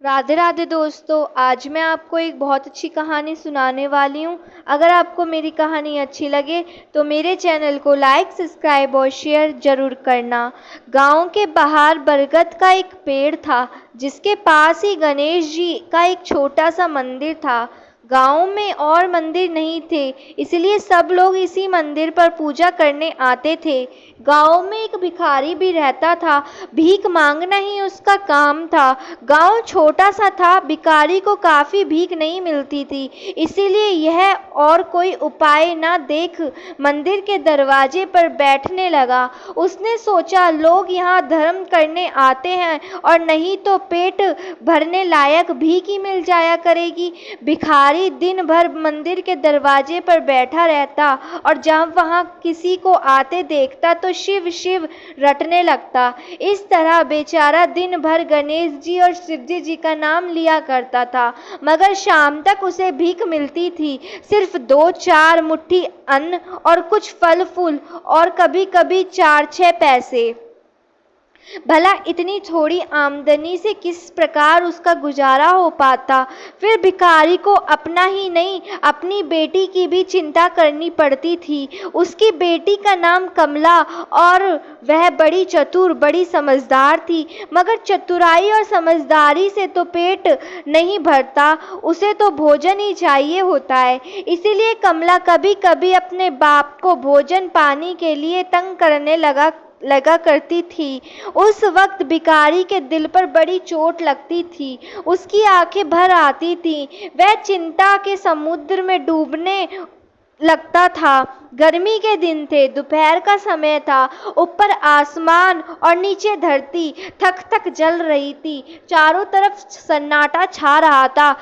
राधे राधे दोस्तों, आज मैं आपको एक बहुत अच्छी कहानी सुनाने वाली हूँ। अगर आपको मेरी कहानी अच्छी लगे तो मेरे चैनल को लाइक, सब्सक्राइब और शेयर ज़रूर करना। गांव के बाहर बरगद का एक पेड़ था, जिसके पास ही गणेश जी का एक छोटा सा मंदिर था। गांव में और मंदिर नहीं थे, इसलिए सब लोग इसी मंदिर पर पूजा करने आते थे। गांव में एक भिखारी भी रहता था, भीख मांगना ही उसका काम था। गांव छोटा सा था, भिखारी को काफ़ी भीख नहीं मिलती थी, इसीलिए यह और कोई उपाय न देख मंदिर के दरवाजे पर बैठने लगा। उसने सोचा, लोग यहाँ धर्म करने आते हैं और नहीं तो पेट भरने लायक भीख ही मिल जाया करेगी। भिखारी दिन भर मंदिर के दरवाजे पर बैठा रहता और जब वहाँ किसी को आते देखता तो शिव शिव रटने लगता। इस तरह बेचारा दिन भर गणेश जी और शिवजी जी का नाम लिया करता था, मगर शाम तक उसे भीख मिलती थी, सिर्फ 2-4 मुट्ठी अन्न और कुछ फल फूल और कभी कभी 4-6 पैसे। भला इतनी थोड़ी आमदनी से किस प्रकार उसका गुजारा हो पाता। फिर भिखारी को अपना ही नहीं, अपनी बेटी की भी चिंता करनी पड़ती थी। उसकी बेटी का नाम कमला और वह बड़ी चतुर, बड़ी समझदार थी, मगर चतुराई और समझदारी से तो पेट नहीं भरता, उसे तो भोजन ही चाहिए होता है। इसीलिए कमला कभी कभी अपने बाप को भोजन पानी के लिए तंग करने लगा करती थी। उस वक्त भिखारी के दिल पर बड़ी चोट लगती थी, उसकी आंखें भर आती थीं, वह चिंता के समुद्र में डूबने लगता था। गर्मी के दिन थे, दोपहर का समय था, ऊपर आसमान और नीचे धरती थक थक जल रही थी, चारों तरफ सन्नाटा छा रहा था।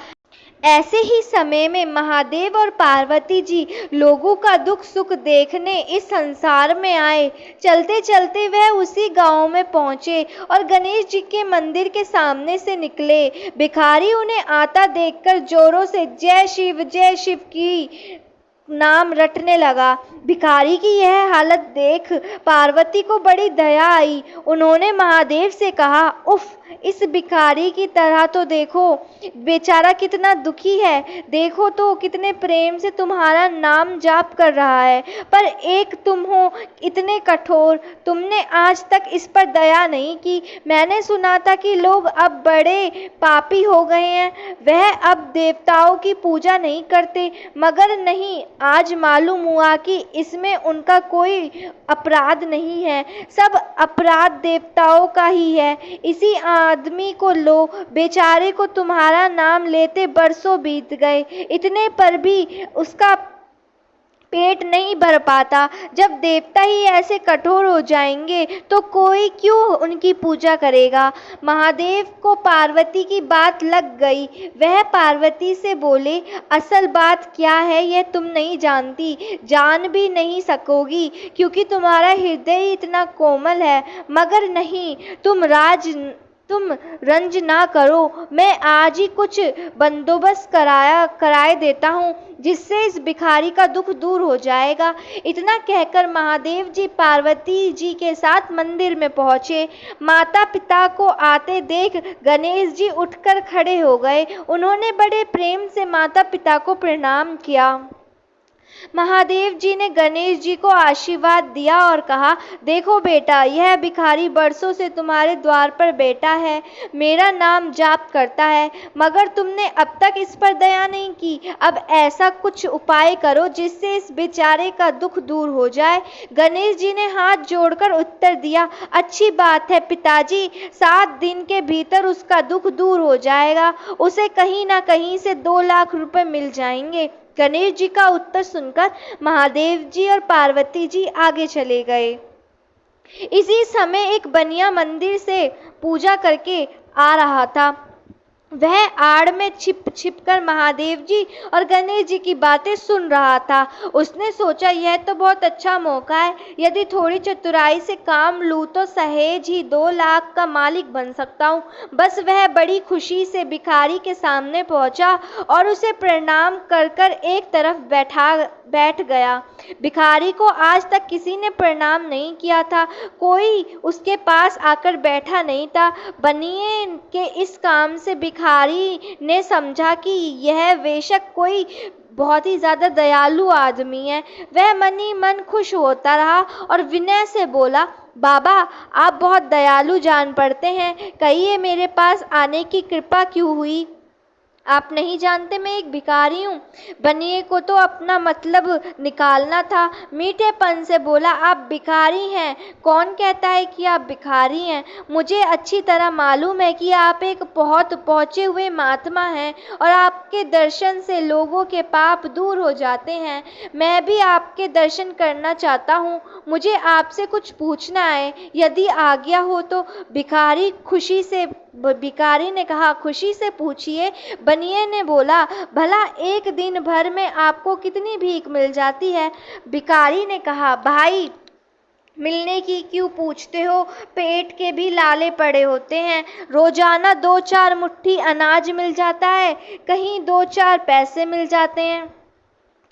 ऐसे ही समय में महादेव और पार्वती जी लोगों का दुख सुख देखने इस संसार में आए। चलते चलते वह उसी गांव में पहुंचे और गणेश जी के मंदिर के सामने से निकले। भिखारी उन्हें आता देखकर जोरों से जय शिव की नाम रटने लगा। भिखारी की यह हालत देख पार्वती को बड़ी दया आई। उन्होंने महादेव से कहा, उफ, इस भिखारी की तरह तो देखो, बेचारा कितना दुखी है, देखो तो कितने प्रेम से तुम्हारा नाम जाप कर रहा है, पर एक तुम हो इतने कठोर, तुमने आज तक इस पर दया नहीं की। मैंने सुना था कि लोग अब बड़े पापी हो गए हैं, वह अब देवताओं की पूजा नहीं करते, मगर नहीं, आज मालूम हुआ कि इसमें उनका कोई अपराध नहीं है, सब अपराध देवताओं का ही है। इसी आदमी को लो, बेचारे को तुम्हारा नाम लेते बरसों बीत गए, इतने पर भी उसका पेट नहीं भर पाता। जब देवता ही ऐसे कठोर हो जाएंगे तो कोई क्यों उनकी पूजा करेगा। महादेव को पार्वती की बात लग गई। वह पार्वती से बोले, असल बात क्या है यह तुम नहीं जानती, जान भी नहीं सकोगी, क्योंकि तुम्हारा हृदय इतना कोमल है। मगर नहीं, तुम रंज ना करो, मैं आज ही कुछ बंदोबस्त कराए देता हूँ, जिससे इस भिखारी का दुख दूर हो जाएगा। इतना कहकर महादेव जी पार्वती जी के साथ मंदिर में पहुँचे। माता पिता को आते देख गणेश जी उठकर खड़े हो गए। उन्होंने बड़े प्रेम से माता पिता को प्रणाम किया। महादेव जी ने गणेश जी को आशीर्वाद दिया और कहा, देखो बेटा, यह भिखारी बरसों से तुम्हारे द्वार पर बैठा है, मेरा नाम जाप करता है, मगर तुमने अब तक इस पर दया नहीं की। अब ऐसा कुछ उपाय करो जिससे इस बेचारे का दुख दूर हो जाए। गणेश जी ने हाथ जोड़कर उत्तर दिया, अच्छी बात है पिताजी, 7 दिन के भीतर उसका दुख दूर हो जाएगा, उसे कहीं ना कहीं से 2 लाख रुपए मिल जाएंगे। गणेश जी का उत्तर सुनकर महादेव जी और पार्वती जी आगे चले गए। इसी समय एक बनिया मंदिर से पूजा करके आ रहा था। वह आड़ में छिप कर महादेव जी और गणेश जी की बातें सुन रहा था। उसने सोचा, यह तो बहुत अच्छा मौका है, यदि थोड़ी चतुराई से काम लूँ तो सहेज ही 2 लाख का मालिक बन सकता हूँ। बस वह बड़ी खुशी से भिखारी के सामने पहुंचा और उसे प्रणाम कर एक तरफ बैठ गया। भिखारी को आज तक किसी ने प्रणाम नहीं किया था, कोई उसके पास आकर बैठा नहीं था। बनिए के इस काम से भिखारी ने समझा कि यह बेशक कोई बहुत ही ज़्यादा दयालु आदमी है। वह मन ही मन खुश होता रहा और विनय से बोला, बाबा आप बहुत दयालु जान पड़ते हैं, कहिए मेरे पास आने की कृपा क्यों हुई? आप नहीं जानते मैं एक भिखारी हूँ। बनिए को तो अपना मतलब निकालना था, मीठेपन से बोला, आप भिखारी हैं? कौन कहता है कि आप भिखारी हैं? मुझे अच्छी तरह मालूम है कि आप एक बहुत पहुँचे हुए महात्मा हैं और आपके दर्शन से लोगों के पाप दूर हो जाते हैं। मैं भी आपके दर्शन करना चाहता हूँ, मुझे आपसे कुछ पूछना है, यदि आज्ञा हो तो। भिखारी ने कहा, खुशी से पूछिए। बनिए ने बोला, भला एक दिन भर में आपको कितनी भीख मिल जाती है? भिखारी ने कहा, भाई मिलने की क्यों पूछते हो, पेट के भी लाले पड़े होते हैं। रोजाना 2-4 मुट्ठी अनाज मिल जाता है, कहीं 2-4 पैसे मिल जाते हैं,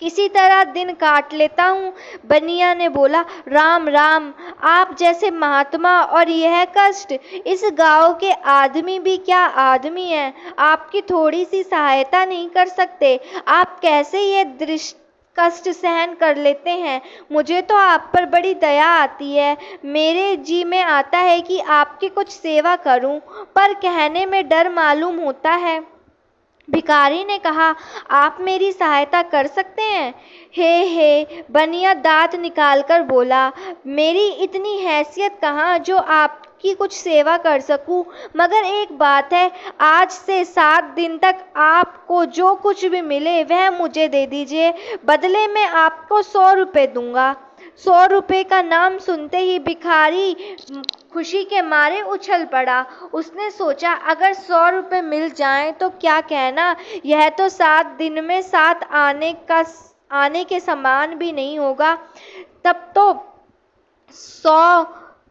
किसी तरह दिन काट लेता हूँ। बनिया ने बोला, राम राम, आप जैसे महात्मा और यह कष्ट, इस गांव के आदमी भी क्या आदमी हैं, आपकी थोड़ी सी सहायता नहीं कर सकते? आप कैसे ये दृष्ट कष्ट सहन कर लेते हैं? मुझे तो आप पर बड़ी दया आती है, मेरे जी में आता है कि आपकी कुछ सेवा करूं, पर कहने में डर मालूम होता है। भिखारी ने कहा, आप मेरी सहायता कर सकते हैं? हे बनिया दांत निकालकर बोला, मेरी इतनी हैसियत कहाँ जो आपकी कुछ सेवा कर सकूं, मगर एक बात है, आज से 7 दिन तक आपको जो कुछ भी मिले वह मुझे दे दीजिए, बदले में आपको 100 रुपये दूंगा। 100 रुपये का नाम सुनते ही भिखारी खुशी के मारे उछल पड़ा। उसने सोचा, अगर 100 रुपये मिल जाएं तो क्या कहना, यह तो 7 दिन में 7 आने के समान भी नहीं होगा। तब तो 100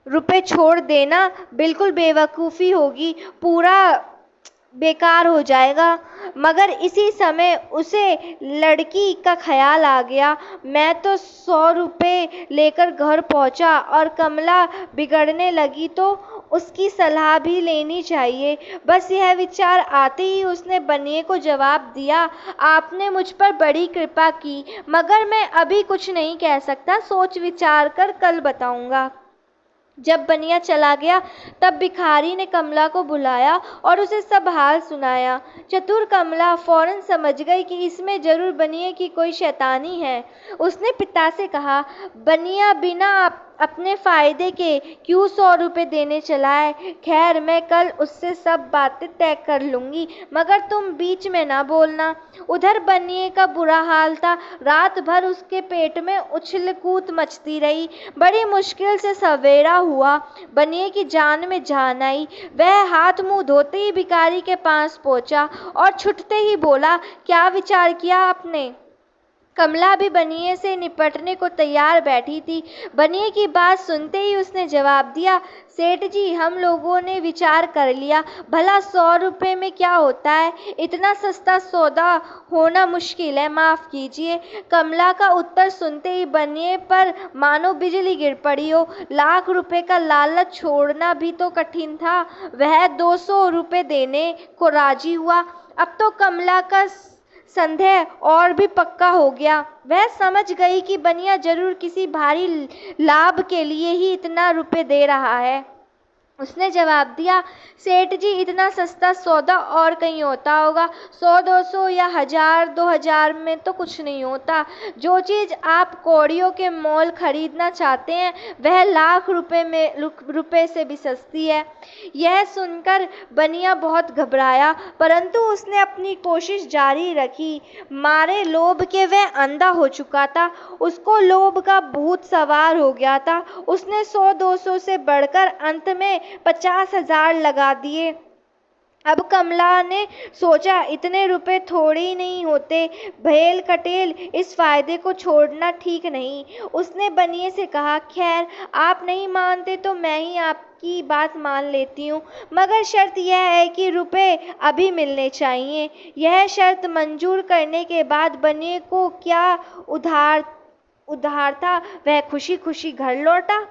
रुपये छोड़ देना बिल्कुल बेवकूफ़ी होगी, पूरा बेकार हो जाएगा। मगर इसी समय उसे लड़की का ख्याल आ गया। मैं तो 100 रुपये लेकर घर पहुंचा और कमला बिगड़ने लगी तो उसकी सलाह भी लेनी चाहिए। बस यह विचार आते ही उसने बनिए को जवाब दिया, आपने मुझ पर बड़ी कृपा की, मगर मैं अभी कुछ नहीं कह सकता, सोच विचार कर कल बताऊंगा। जब बनिया चला गया तब भिखारी ने कमला को बुलाया और उसे सब हाल सुनाया। चतुर कमला फौरन समझ गई कि इसमें जरूर बनिए की कोई शैतानी है। उसने पिता से कहा, बनिया बिना अपने फायदे के क्यों 100 रुपये देने चला है? खैर मैं कल उससे सब बातें तय कर लूँगी, मगर तुम बीच में ना बोलना। उधर बनिए का बुरा हाल था, रात भर उसके पेट में उछल कूद मचती रही। बड़ी मुश्किल से सवेरा हुआ, बनिए की जान में जान आई। वह हाथ मुंह धोते ही भिखारी के पास पहुंचा और छुटते ही बोला, क्या विचार किया आपने? कमला भी बनिए से निपटने को तैयार बैठी थी। बनिए की बात सुनते ही उसने जवाब दिया, सेठ जी हम लोगों ने विचार कर लिया, भला 100 रुपये में क्या होता है, इतना सस्ता सौदा होना मुश्किल है, माफ़ कीजिए। कमला का उत्तर सुनते ही बनिए पर मानो बिजली गिर पड़ी हो। लाख रुपए का लालच छोड़ना भी तो कठिन था। वह 200 रुपये देने को राजी हुआ। अब तो कमला का संदेह और भी पक्का हो गया। वह समझ गई कि बनिया जरूर किसी भारी लाभ के लिए ही इतना रुपए दे रहा है। उसने जवाब दिया, सेठ जी इतना सस्ता सौदा और कहीं होता होगा, 100-200 या 1000-2000 में तो कुछ नहीं होता। जो चीज़ आप कौड़ियों के मोल खरीदना चाहते हैं वह लाख रुपए से भी सस्ती है। यह सुनकर बनिया बहुत घबराया, परंतु उसने अपनी कोशिश जारी रखी। मारे लोभ के वह अंधा हो चुका था, उसको लोभ का भूत सवार हो गया था। उसने 100-200 से बढ़कर अंत में 50,000 लगा दिए। अब कमला ने सोचा इतने रुपए थोड़े ही नहीं होते, भेल कटेल, इस फायदे को छोड़ना ठीक नहीं। उसने बनिए से कहा, खैर आप नहीं मानते तो मैं ही आपकी बात मान लेती हूँ, मगर शर्त यह है कि रुपए अभी मिलने चाहिए। यह शर्त मंजूर करने के बाद बनिए को क्या उधार था, वह खुशी खुशी घर लौटा।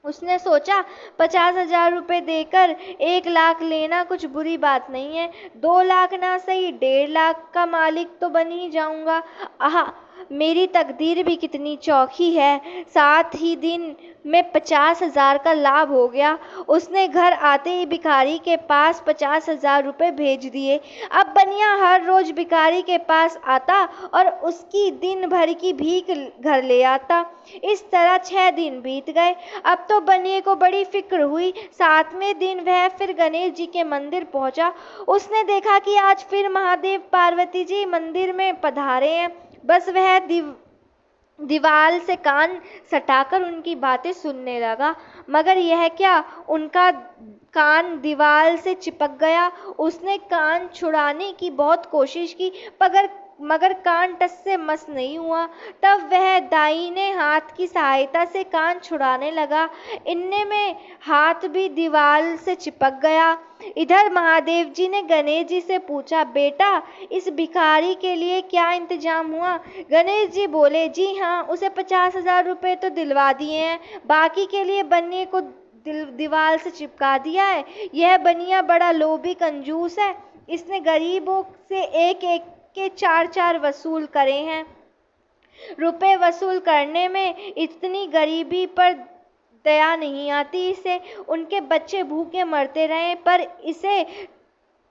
उसने सोचा 50,000 रुपये देकर 1 लाख लेना कुछ बुरी बात नहीं है, 2 लाख ना सही 1.5 लाख का मालिक तो बन ही जाऊंगा। आह, मेरी तकदीर भी कितनी चौखी है। साथ ही दिन में 50,000 का लाभ हो गया। उसने घर आते ही भिखारी के पास 50,000 रुपये भेज दिए। अब बनिया हर रोज भिखारी के पास आता और उसकी दिन भर की भीख घर ले आता। इस तरह 6 दिन बीत गए। अब तो बनिए को बड़ी फिक्र हुई। 7वें दिन वह फिर गणेश जी के मंदिर पहुंचा। उसने देखा कि आज फिर महादेव पार्वती जी मंदिर में पधारे हैं। बस वह दीवाल से कान सटाकर उनकी बातें सुनने लगा, मगर यह क्या, उनका कान दीवाल से चिपक गया। उसने कान छुड़ाने की बहुत कोशिश की, मगर कान टस से मस नहीं हुआ। तब वह दाहिने हाथ की सहायता से कान छुड़ाने लगा। इन्ने में हाथ भी दीवार से चिपक गया। इधर महादेव जी ने गणेश जी से पूछा, बेटा इस भिखारी के लिए क्या इंतजाम हुआ? गणेश जी बोले, जी हाँ, उसे 50,000 रुपये तो दिलवा दिए हैं, बाकी के लिए बनिए को दीवार से चिपका दिया है। यह बनिया बड़ा लोभी कंजूस है, इसने गरीबों से एक एक के 4-4 वसूल करे हैं। रुपए वसूल करने में इतनी गरीबी पर दया नहीं आती इसे। उनके बच्चे भूखे मरते रहे, पर इसे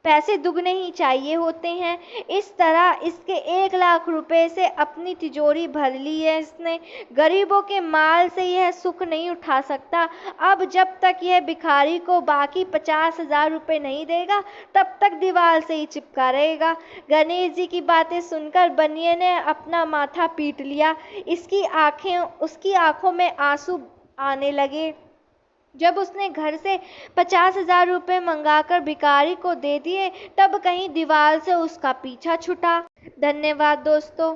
पैसे दुगने ही चाहिए होते हैं। इस तरह इसके 1 लाख रुपए से अपनी तिजोरी भर ली है इसने। गरीबों के माल से यह सुख नहीं उठा सकता। अब जब तक यह भिखारी को बाकी 50,000 रुपये नहीं देगा, तब तक दीवार से ही चिपका रहेगा। गणेश जी की बातें सुनकर बनिए ने अपना माथा पीट लिया। उसकी आंखों में आंसू आने लगे। जब उसने घर से 50,000 रुपये मंगाकर भिखारी को दे दिए, तब कहीं दीवार से उसका पीछा छूटा। धन्यवाद दोस्तों।